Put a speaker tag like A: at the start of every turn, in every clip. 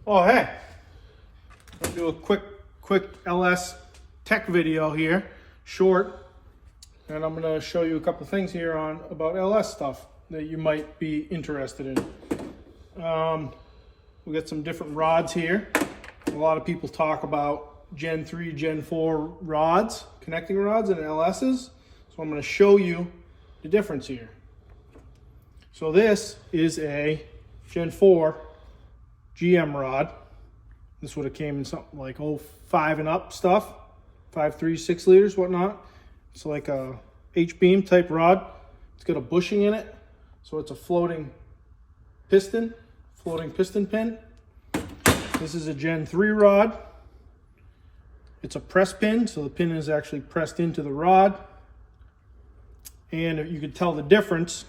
A: Oh, hey, I'll do a quick LS tech video here, short, and I'm going to show you a couple things here about LS stuff that you might be interested in. We got some different rods here. A lot of people talk about Gen 3, Gen 4 rods, connecting rods and LSs. So I'm going to show you the difference here. So this is a Gen 4 GM rod. This would have came in something like 5 and up stuff, 5.3, 6 liters, whatnot. It's like a H-beam type rod. It's got a bushing in it, so it's a floating piston pin. This is a Gen 3 rod. It's a press pin, so the pin is actually pressed into the rod. And you can tell the difference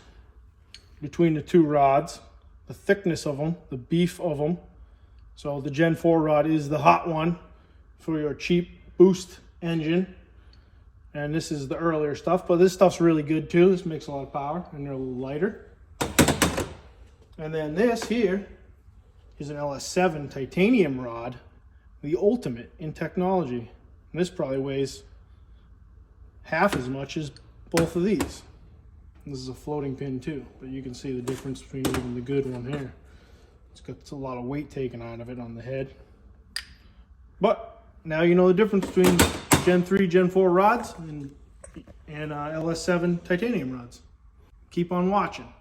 A: between the two rods, the thickness of them, the beef of them. So the Gen 4 rod is the hot one for your cheap boost engine. And this is the earlier stuff, but this stuff's really good too. This makes a lot of power and they're a little lighter. And then this here is an LS7 titanium rod, the ultimate in technology. And this probably weighs half as much as both of these. This is a floating pin too, but you can see the difference between even the good one here. It's got a lot of weight taken out of it on the head. But now you know the difference between Gen 3, Gen 4 rods and LS7 titanium rods. Keep on watching.